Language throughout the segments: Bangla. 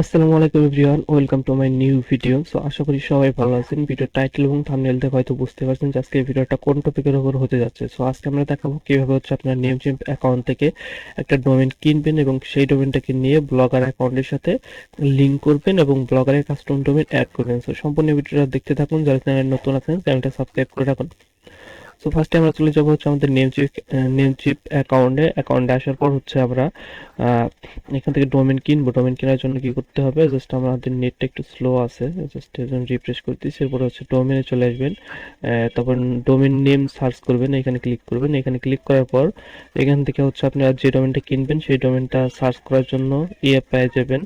আসসালামু আলাইকুম everyone, welcome to my new video. So আশা করি সবাই ভালো আছেন। ভিডিও টাইটেল এবং থাম্বনেল দেখে হয়তো বুঝতে পারছেন যে আজকে এই ভিডিওটা কোন টপিকের উপর হতে যাচ্ছে। সো আজকে আমরা দেখাবো কিভাবে হচ্ছে আপনার নেমচিপ অ্যাকাউন্ট থেকে একটা ডোমেন কিনবেন এবং সেই ডোমেনটাকে নিয়ে ব্লগার অ্যাকাউন্টের সাথে লিংক করবেন এবং ব্লগারের কাস্টম ডোমেন অ্যাড করবেন। সো সম্পূর্ণ ভিডিওটা দেখতে থাকুন। যারা চ্যানেল নতুন আছেন চ্যানেলটা সাবস্ক্রাইব করে রাখুন। সো ফার্স্টে আমরা চলে যাবো হচ্ছে আমাদের নেমচিপ অ্যাকাউন্টে আসার পর হচ্ছে আমরা আহ, এখান থেকে ডোমেন কিনবো। ডোমেন কেনার জন্য কি করতে হবে, জাস্ট আমাদের নেটটা একটু স্লো আছে, জাস্ট এর জন্য রিফ্রেশ করতেছি। এরপরে হচ্ছে ডোমেনে চলে আসবেন। তারপর ডোমেন নেম সার্চ করবেন, এখানে ক্লিক করবেন। এখানে ক্লিক করার পর এখান থেকে হচ্ছে আপনি আর যে ডোমেনটা কিনবেন সেই ডোমেনটা সার্চ করার জন্য পেয়ে যাবেন।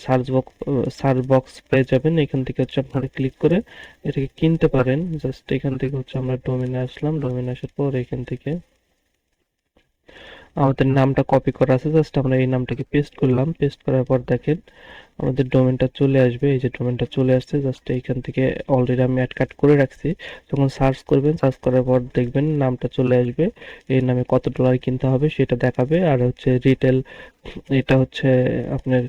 সার্চ বক্স পেয়ে যাবেন। এখান থেকে হচ্ছে আপনারা ক্লিক করে এটাকে কিনতে পারেন। জাস্ট এখান থেকে হচ্ছে আমরা ডোমেনে আসলাম। ডোমেনে আসার পর এখান থেকে আমাদের নামটা কপি করা আছে, জাস্ট আমরা এই নামটাকে পেস্ট করলাম। পেস্ট করার পর দেখেন আমাদের ডোমেনটা চলে আসবে। এই যে ডোমেনটা চলে আসছে, জাস্ট এইখান থেকে অলরেডি আমি অ্যাড কাট করে রাখছি। যখন সার্চ করবেন, সার্চ করার পর দেখবেন নামটা চলে আসবে। এই নামে কত ডলার কিনতে হবে সেটা দেখাবে। আর হচ্ছে রিটেল, এটা হচ্ছে আপনার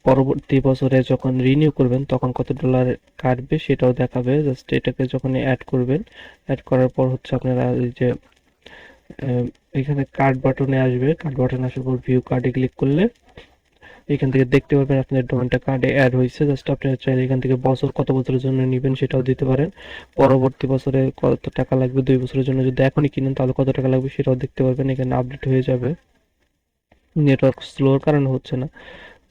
পরবর্তী বছরে যখন রিনিউ করবেন তখন কত ডলার কাটবে সেটাও দেখাবে। জাস্ট এটাকে যখন অ্যাড করবেন, অ্যাড করার পর হচ্ছে আপনারা এই যে আহ, এখানে কার্ড বাটনে আসবে। কার্ড বাটনে আসার পর ভিউ কার্ডে ক্লিক করলে এখান থেকে দেখতে পাবেন আপনার ডোমেনটা কার্ডে অ্যাড হয়েছে। জাস্ট আপনি চাইলে এখান থেকে বছর কত বছরের জন্য নেবেন সেটাও দিতে পারেন। পরবর্তী বছরে কত টাকা লাগবে, 2 বছরের জন্য যদি এখনই কিনেন তাহলে কত টাকা লাগবে সেটাও দেখতে পারবেন। এখানে আপডেট হয়ে যাবে। নেটওয়ার্ক স্লোর কারণে হচ্ছে না।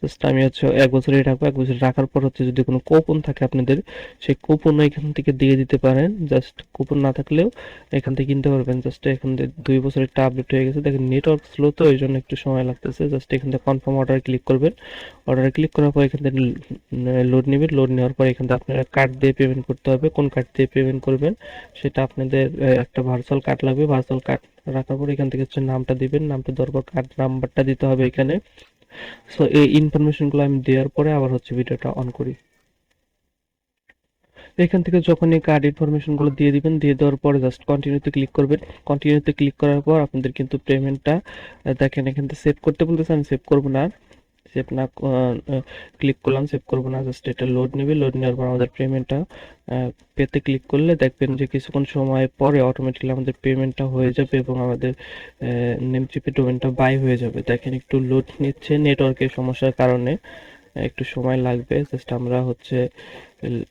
জাস্ট আমি হচ্ছে 1 বছরই রাখবো। 1 বছর রাখার পর হচ্ছে যদি কোনো কুপন থাকে আপনাদের, সেই কুপনও এখান থেকে দিয়ে দিতে পারেন। জাস্ট কুপন না থাকলেও এখান থেকে কিনতে পারবেন। জাস্ট এখান থেকে 2 বছরেরটা আপডেট হয়ে গেছে। দেখেন নেটওয়ার্ক স্লো তো এই জন্য একটু সময় লাগতেছে। জাস্ট এখান থেকে কনফার্ম অর্ডারে ক্লিক করবেন। অর্ডারে ক্লিক করার পর এখান থেকে লোড নেবেন। লোড নেওয়ার পর এখান থেকে আপনারা কার্ড দিয়ে পেমেন্ট করতে হবে। কোন কার্ড দিয়ে পেমেন্ট করবেন সেটা আপনাদের একটা ভার্চুয়াল কার্ড লাগবে। ভার্চুয়াল কার্ড রাখার পর এখান থেকে হচ্ছে নামটা দিবেন। নামটা দেওয়ার পর কার্ড নাম্বারটা দিতে হবে এখানে। সো এই ইনফরমেশনগুলো আমি দেওয়ার পরে আবার হচ্ছে ভিডিওটা অন করি। এখান থেকে যখন এই কার্ড ইনফরমেশনগুলো দিয়ে দিবেন, দিয়ে দেওয়ার পরে জাস্ট কন্টিনিউতে ক্লিক করবেন। কন্টিনিউতে ক্লিক করার পর আপনাদের কিন্তু পেমেন্টটা দেখেন এখান থেকে সেভ করতে বলতেছে। আমি সেভ করবো না। সেভ না ক্লিক করলাম, সেভ করবো না। জাস্ট এটা লোড নেবে। লোড নেওয়ার পর আমাদের পেমেন্টটা পেতে ক্লিক করলে দেখবেন যে কিছুক্ষণ সময় পরে অটোমেটিক্যালি আমাদের পেমেন্টটা হয়ে যাবে এবং আমাদের নেমচিপে ডোমেনটা বাই হয়ে যাবে। দেখেন একটু লোড নিচ্ছে, নেটওয়ার্কের সমস্যার কারণে একটু সময় লাগবে। জাস্ট আমরা হচ্ছে এল-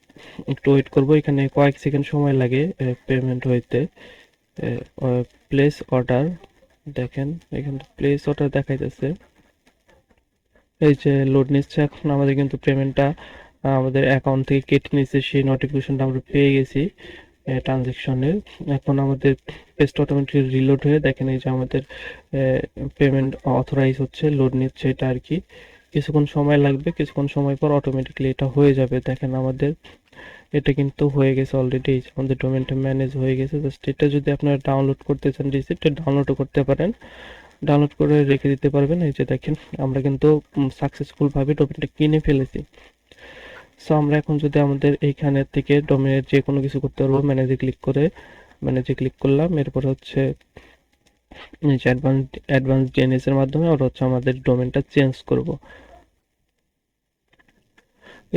একটু ওয়েট করব। এখানে কয়েক সেকেন্ড সময় লাগে পেমেন্ট হইতে। প্লেস অর্ডার, দেখেন এখানে প্লেস অর্ডার দেখাইতেছে। এই যে লোড নিচ্ছে, এখন আমাদের কিন্তু পেমেন্টটা আমাদের অ্যাকাউন্ট থেকে কেটে নিচ্ছে, সেই নোটিফিকেশনটা আমরা পেয়ে গেছি ট্রানজেকশনের। এখন আমাদের পেজটা অটোমেটিক রিলোড হয়ে দেখেন এই যে আমাদের পেমেন্ট অথরাইজ হচ্ছে, লোড নিচ্ছে এটা আর কি। কিছুক্ষণ সময় লাগবে, কিছুক্ষণ সময় পর অটোমেটিকলি এটা হয়ে যাবে। দেখেন আমাদের এটা কিন্তু হয়ে গেছে অলরেডি। আমাদের ডোমেনটা ম্যানেজ হয়ে গেছে। জাস্ট এটা যদি আপনারা ডাউনলোড করতে চান রিসিপ্টটা ডাউনলোডও করতে পারেন। ডাউনলোড করে রেখে দিতে পারবেন। এই যে দেখেন আমরা কিন্তু সাকসেসফুল ভাবে ডোমেনটা কিনে ফেলেছি। সো আমরা এখন যদি আমাদের এইখানে থেকে ডোমেনের যে কোনো কিছু করতে পারবো। ম্যানেজে ক্লিক করে, ম্যানেজে ক্লিক করলাম। এরপর হচ্ছে এই যে অ্যাডভান্স ডিএনএস এর মাধ্যমে আমরা হচ্ছে আমাদের ডোমেনটা চেঞ্জ করব।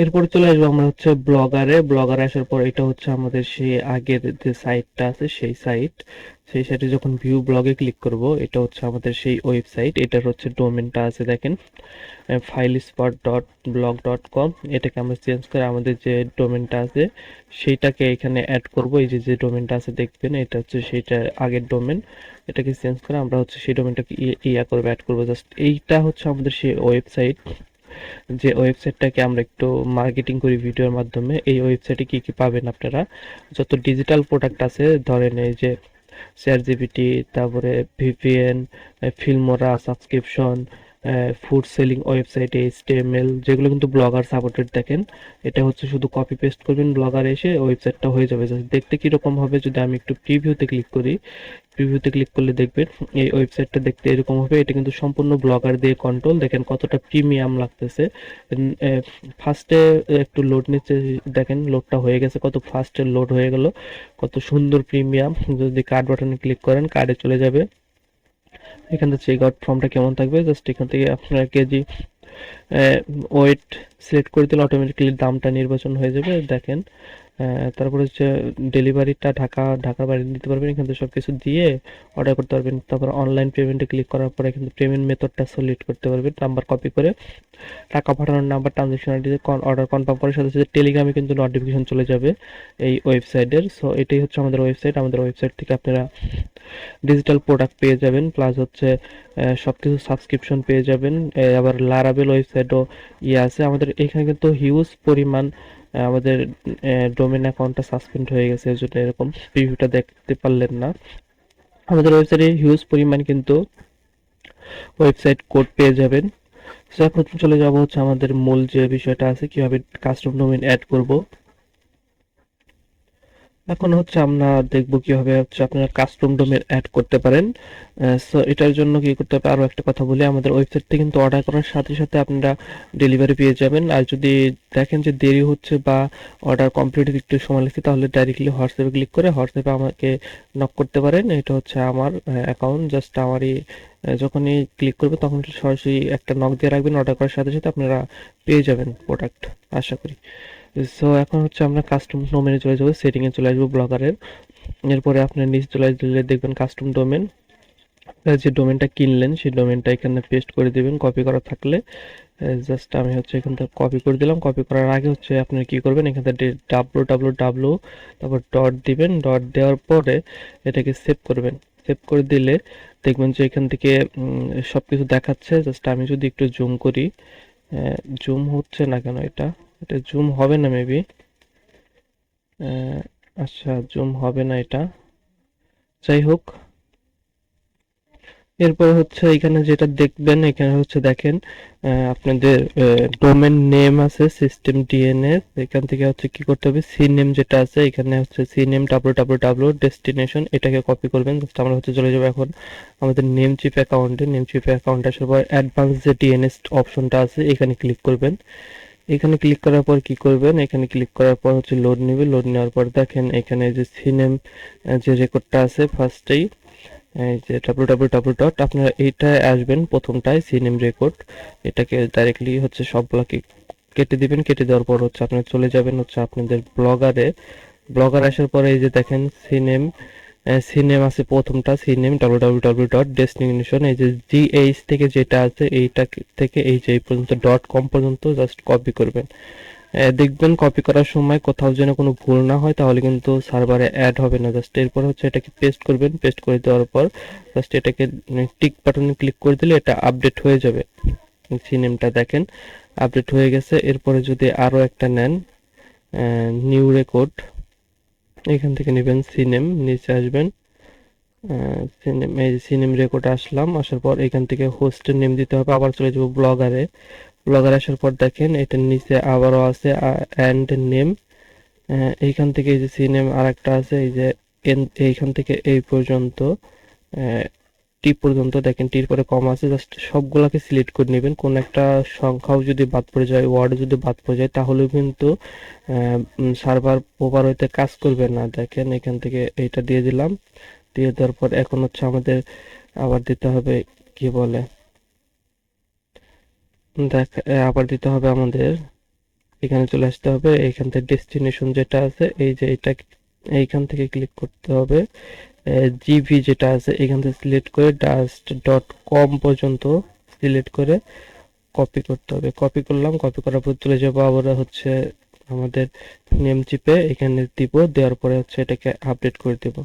এরপরে চলে আসবো আমরা হচ্ছে ব্লগারে আসার পর এটা হচ্ছে আমাদের সেই আগের যে সাইটটা আছে সেই সাইটে যখন ভিউ ব্লগে ক্লিক করব এটা হচ্ছে আমাদের সেই ওয়েবসাইট। এটার হচ্ছে ডোমেনটা আছে দেখেন filespot.blog.com। এটাকে আমরা চেঞ্জ করে আমাদের যে ডোমেনটা আছে সেইটাকে এখানে অ্যাড করব। এই যে যে ডোমেনটা আছে দেখবেন এটা হচ্ছে সেইটা আগের ডোমেন। এটাকে চেঞ্জ করে আমরা হচ্ছে সেই ডোমেনটাকে করবো, অ্যাড করবো। জাস্ট এইটা হচ্ছে আমাদের সেই ওয়েবসাইট, যে ওয়েবসাইটটাকে আমরা একটু মার্কেটিং করি ভিডিওর মাধ্যমে। এই ওয়েবসাইটে কি কি পাবেন আপনারা, যত ডিজিটাল প্রোডাক্ট আছে ধরেন এই যে চ্যাট জিপিটি, তারপরে VPN, Filmora subscription, food selling website, HTML, যেগুলো কিন্তু ব্লগার সাপোর্টেড। দেখেন এটা হচ্ছে শুধু কপি পেস্ট করবেন, ব্লগার এসে ওয়েবসাইটটা হয়ে যাবে। Just দেখতে কিরকম হবে যদি আমি একটু প্রিভিউতে ক্লিক করি, প্রিভিউতে ক্লিক করলে দেখবেন এই ওয়েবসাইটটা দেখতে এরকম হবে। এটা কিন্তু সম্পূর্ণ ব্লগার দিয়ে কন্ট্রোল। দেখেন কতটা প্রিমিয়াম লাগতেছে। ফার্স্টে একটু লোড নিচ্ছে, দেখেন লোডটা হয়ে গেছে, কত ফাস্টে লোড হয়ে গেল, কত সুন্দর প্রিমিয়াম। যদি কার্ড বাটনে ক্লিক করেন কার্ডে চলে যাবে। এখান থেকে চেক আউট ফর্মটা কেমন থাকবে, জাস্ট এখান থেকে আপনারা কেজি ওয়েট সিলেক্ট করে দিলে অটোমেটিক্যালি দামটা নির্বাচন হয়ে যাবে দেখেন। তারপরে হচ্ছে ডেলিভারিটা ঢাকার বাইরে দিতে পারবেন, এখান থেকে সবকিছু দিয়ে অর্ডার করতে পারবেন। তারপর অনলাইন পেমেন্টে ক্লিক করার পরে কিন্তু পেমেন্ট মেথডটা সিলেক্ট করতে পারবেন, নাম্বার কপি করে টাকা পাঠানোর number, transaction ID order confirm করার সাথে সাথে টেলিগ্রামে কিন্তু নোটিফিকেশন চলে যাবে এই ওয়েবসাইটের। সো এটাই হচ্ছে আমাদের ওয়েবসাইট। আমাদের ওয়েবসাইট থেকে আপনারা ডিজিটাল প্রোডাক্ট পেয়ে যাবেন, প্লাস হচ্ছে সবকিছু সাবস্ক্রিপশন পেয়ে যাবেন। আবার লারাবেল ওয়েবসাইটও আছে আমাদের এখানে, কিন্তু হিউজ পরিমাণ আমাদের ডোমেন অ্যাকাউন্টটা সাসপেন্ড হয়ে গেছে, এই জন্য এরকম প্রিভিউটা দেখতে পারলেন না। আমাদের ওয়েবসাইটে হিউজ পরিমাণ কিন্তু ওয়েবসাইট কোড পেয়ে যাবেন। সো এখন চলে যাব হচ্ছে আমাদের মূল যে বিষয়টা আছে, কিভাবে কাস্টম ডোমেন অ্যাড করব। এখন হচ্ছে আমরা দেখব কিভাবে হচ্ছে আপনারা কাস্টম ডোমেন অ্যাড করতে পারেন। সো এটার জন্য কি করতে হবে, আরো একটা কথা বলি, আমাদের ওয়েবসাইট থেকে কিন্তু অর্ডার করার সাথে সাথে আপনারা ডেলিভারি পেয়ে যাবেন। আর যদি দেখেন যে দেরি হচ্ছে বা অর্ডার কমপ্লিট হতে একটু সময় লাগছে, তাহলে ডাইরেক্টলি হোয়াটসঅ্যাপে ক্লিক করে হোয়াটসঅ্যাপে আমাকে নক করতে পারেন। এটা হচ্ছে আমার অ্যাকাউন্ট, জাস্ট আমারই যখনই ক্লিক করবে তখন সরাসরি একটা নক দিয়ে রাখবেন, অর্ডার করার সাথে সাথে আপনারা পেয়ে যাবেন প্রোডাক্ট, আশা করি। সো এখন হচ্ছে আমরা কাস্টম ডোমেনে চলে যাবো, সেটিংয়ে চলে আসবো ব্লগারের। এরপরে আপনার নিচে চলে আসলে দেখবেন কাস্টম ডোমেন। যে ডোমেনটা কিনলেন সেই ডোমেনটা এখানে পেস্ট করে দিবেন, কপি করা থাকলে। জাস্ট আমি হচ্ছে এখান থেকে কপি করে দিলাম। কপি করার আগে হচ্ছে আপনারা কি করবেন, এখান থেকে www তারপর ডট দিবেন। ডট দেওয়ার পরে এটাকে সেভ করবেন। সেভ করে দিলে দেখবেন যে এখান থেকে সবকিছু দেখাচ্ছে। জাস্ট আমি যদি একটু জুম করি, জুম হচ্ছে না কেন, এটা এটা জুম হবে না মেবি। আচ্ছা, জুম হবে না এটা, যাই হোক। এরপরে হচ্ছে এখানে যেটা দেখবেন, এখানে হচ্ছে দেখেন আপনাদের ডোমেন নেম আছে সিস্টেম ডিএনএস। এখান থেকে হচ্ছে কি করতে হবে, সি নেম যেটা আছে এখানে হচ্ছে সি নেম www ডেস্টিনেশন, এটাকে কপি করবেন। জাস্ট আমরা হচ্ছে চলে যাবো এখন আমাদের নেমচিপ অ্যাকাউন্টে। নেমচিপ অ্যাকাউন্টে আসার পর অ্যাডভান্স যে ডিএনএস অপশনটা আছে এখানে ক্লিক করবেন। এখানে ক্লিক করার পর কি করবেন, এখানে ক্লিক করার পর হচ্ছে লোড নেবে। লোড নেওয়ার পর দেখেন এখানে যে সিনেম যে রেকর্ডটা আছে ফার্স্টেই, এই যে www ডট, আপনারা এইটায় আসবেন প্রথমটায় সিনেম রেকর্ড। এটাকে ডাইরেক্টলি হচ্ছে সবগুলোকে কেটে দিবেন। কেটে দেওয়ার পর হচ্ছে আপনারা চলে যাবেন হচ্ছে আপনাদের ব্লগারে। ব্লগার আসার পরে এই যে দেখেন সিনেম, সিনেম আছে প্রথমটা, সিনেম www ডট ডেস্টিনেশন, এই যে জিএইচ থেকে যেটা আছে এইটা থেকে এই যে এই পর্যন্ত ডট কম পর্যন্ত জাস্ট কপি করবেন। দেখবেন কপি করার সময় কোথাও যেন কোনো ভুল না হয়, তাহলে কিন্তু সার্ভারে অ্যাড হবে না। জাস্ট এরপর হচ্ছে এটাকে পেস্ট করবেন। পেস্ট করে দেওয়ার পর জাস্ট এটাকে টিক বাটনে ক্লিক করে দিলে এটা আপডেট হয়ে যাবে। সিনেমটা দেখেন আপডেট হয়ে গেছে। এরপরে যদি আরো একটা নেন, নিউ রেকর্ড, এখান থেকে নেবেন সিনেম, নিচে আসবেন সিনেম, এই সিনেম রেকর্ড আসলাম। আসার পর এখান থেকে হোস্টের নেম দিতে হবে। আবার চলে যাবো ব্লগারে। ব্লগার আসার পর দেখেন এটার নিচে আবারও আছে অ্যান্ড নেম। এইখান থেকে এই যে সিনেম আর একটা আছে, এই যে এইখান থেকে এই পর্যন্ত টি পর্যন্ত দেখেন, টির পরে কম আছে। জাস্ট সবগুলাকে সিলেক্ট করে নেবেন। কোন একটা সংখ্যাও যদি বাদ পড়ে যায়, ওয়ার্ড যদি বাদ পড়ে যায়, তাহলেও কিন্তু সার্ভার প্রপার হইতে কাজ করবে না। দেখেন এখান থেকে এইটা দিয়ে দিলাম। দিয়ে দেওয়ার পর এখন হচ্ছে আমাদের আবার দিতে হবে, কি বলে, দেখ আবার দিতে হবে আমাদের, এখানে চলে আসতে হবে। এইখান থেকে ডেস্টিনেশন যেটা আছে এই যে এটা, এইখান থেকে ক্লিক করতে হবে। জিভি যেটা আছে এখান থেকে সিলেক্ট করে ডাস্ট ডট কম পর্যন্ত সিলেক্ট করে কপি করতে হবে। কপি করলাম। কপি করার পর চলে যাবো আবার হচ্ছে আমাদের নেম চিপে, এখানে দিব। দেওয়ার পরে হচ্ছে এটাকে আপডেট করে দেব।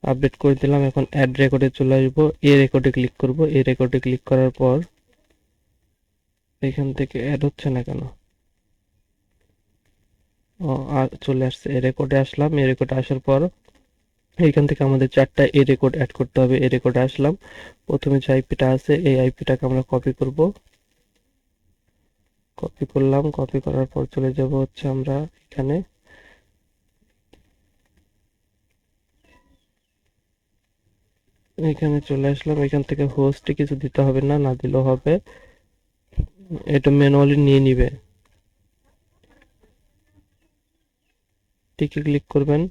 আপডেট করে দিলাম। এখন অ্যাড রেকর্ডে চলে আসবো। এ রেকর্ডে ক্লিক করব। এ রেকর্ডে ক্লিক করার পর এখান থেকে অ্যাড হচ্ছে না কেন, ও আর চলে আসছে। এ রেকর্ডে আসলাম। এ রেকর্ডে আসার পর এইখান থেকে আমাদের চারটা এ রেকর্ড অ্যাড করতে হবে। এ রেকর্ডে আসলাম। প্রথমে যে আইপিটা আছে এই আইপিটাকে আমরা কপি করব। কপি করলাম। কপি করার পর চলে যাব হচ্ছে আমরা এখানে, এখানে চলে আসলাম। এখান থেকে হোস্টে কিছু দিতে হবে না, না দিলেও হবে, এটা ম্যানুয়ালি নিয়ে নিবে। টিকে ক্লিক করবেন।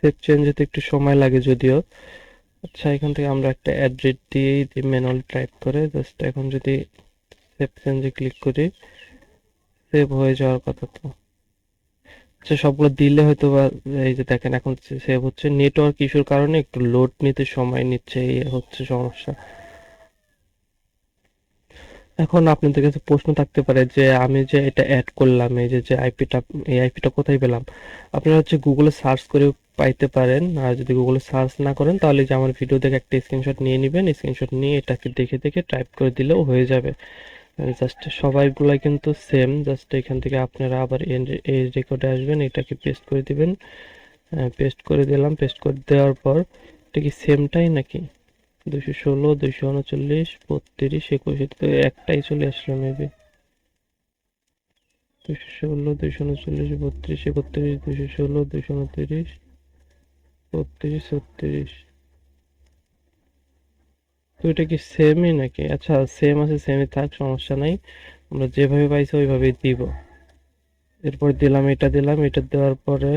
সেভ চেঞ্জ হতে একটু সময় লাগে যদিও। আচ্ছা, এখান থেকে আমরা একটা অ্যাড্রেস দিয়েই ম্যানুয়ালি টাইপ করে জাস্ট এখন যদি সেভ চেঞ্জে ক্লিক করি, সেভ হয়ে যাওয়ার কথা তো। আচ্ছা, সবগুলো দিলে হয়তো বা এই যে দেখেন এখন সেভ হচ্ছে। নেটওয়ার্ক ইস্যুর কারণে একটু লোড নিতে সময় নিচ্ছে, এই হচ্ছে সমস্যা। এখন আপনাদের কাছে প্রশ্ন থাকতে পারে যে আমি যে এটা অ্যাড করলাম, এই যে যে আইপিটা, এই আইপিটা কোথায় পেলাম? আপনারা হচ্ছে গুগলে সার্চ করে পাইতে পারেন। আর যদি গুগলে সার্চ না করেন তাহলে যে আমার ভিডিও দেখে একটা স্ক্রিনশট নিয়ে নেবেন, স্ক্রিনশট নিয়ে এটাকে দেখে দেখে টাইপ করে দিলেও হয়ে যাবে। জাস্ট সবাইগুলাই কিন্তু সেম। জাস্ট এখান থেকে আপনারা আবার এই রেকর্ডে আসবেন, এটাকে পেস্ট করে দিবেন। পেস্ট করে দিলাম, পেস্ট করে দেওয়ার পর এটা কি সেমটাই নাকি? 216, 239, 32, 21, এটা তো একটাই চলে আসলো মেবি। 216, 239, 32, 31, 216, 229, 32, 36। তো এটা কি সেমই নাকি? আচ্ছা, সেম আছে, সেমই থাক, সমস্যা নাই। আমরা যেভাবে পাইছি ওইভাবেই দিব। এরপর দিলাম, এটা দিলাম, এটা দেওয়ার পরে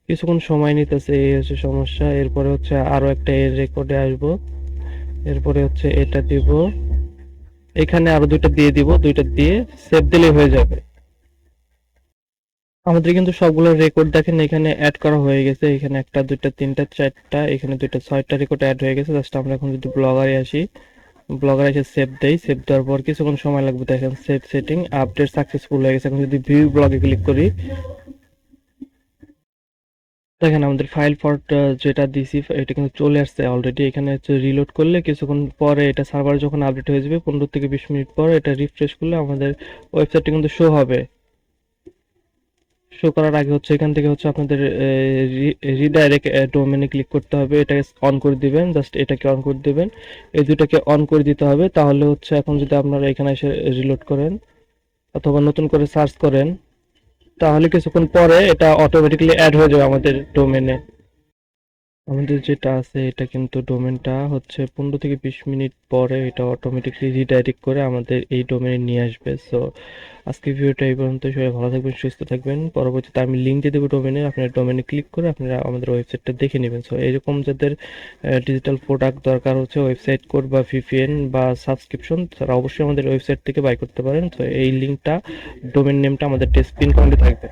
কিছুক্ষণ সময় নিতেছে, এই হচ্ছে সমস্যা। এরপরে হচ্ছে আরো একটা এর রেকর্ডে আসবো। এরপরে হচ্ছে এটা দিব, এখানে আরো দুইটা দিয়ে দিব, দুইটা দিয়ে সেভ দিলেই হয়ে যাবে। আমাদের কিন্তু সবগুলো রেকর্ড দেখেন এখানে অ্যাড করা হয়ে গেছে। এখানে একটা, দুইটা, তিনটা, চারটা, এখানে দুইটা, ছয়টা রেকর্ড অ্যাড হয়ে গেছে। জাস্ট আমরা এখন যদি ব্লগারে আসি, ব্লগারে এসে সেভ দেই, সেভ দেওয়ার পর কিছুক্ষণ সময় লাগবে। দেখেন সেভ সেটিং আপডেট সাকসেসফুল হয়ে গেছে। এখন যদি ভিউ ব্লগে ক্লিক করি, দেখেন আমাদের ফাইল ফরম্যাট যেটা দিছি এটা কিন্তু চলে আসছে অলরেডি। এখানে হচ্ছে রিলোড করলে কিছুক্ষণ পরে এটা সার্ভার যখন আপডেট হয়ে যাবে 15 থেকে 20 মিনিট পর এটা রিফ্রেশ করলে আমাদের ওয়েবসাইটটা কিন্তু শো হবে। শো করার আগে হচ্ছে এখান থেকে হচ্ছে আপনাদের রিডাইরেক্ট ডোমেনে ক্লিক করতে হবে, এটাকে অন করে দিবেন। জাস্ট এটাকে অন করে দিবেন, এই দুটাকে অন করে দিতে হবে। তাহলে হচ্ছে এখন যদি আপনারা এখানে এসে রিলোড করেন অথবা নতুন করে সার্চ করেন, তাহলে কিছুক্ষণ পরে এটা অটোমেটিক্যালি অ্যাড হয়ে যাবে আমাদের ডোমেনে। আমাদের যেটা আছে এটা কিন্তু ডোমেনটা হচ্ছে 15 থেকে 20 মিনিট পরে এটা অটোমেটিকলি রিডাইরেক্ট করে আমাদের এই ডোমেনে নিয়ে আসবে। সো আজকে ভিডিওটা এই পর্যন্ত। সবাই ভালো থাকবেন, সুস্থ থাকবেন। পরবর্তীতে আমি লিঙ্ক দিয়ে দেবো ডোমেনের, আপনারা ডোমেনে ক্লিক করে আপনারা আমাদের ওয়েবসাইটটা দেখে নেবেন। সো এরকম যাদের ডিজিটাল প্রোডাক্ট দরকার হচ্ছে, ওয়েবসাইট কোড বা ভিপিএন বা সাবস্ক্রিপশন, তারা অবশ্যই আমাদের ওয়েবসাইট থেকে বাই করতে পারেন। তো এই লিঙ্কটা, ডোমেন নেমটা আমাদের ডেসক্রিপশন কমেন্টে থাকবে।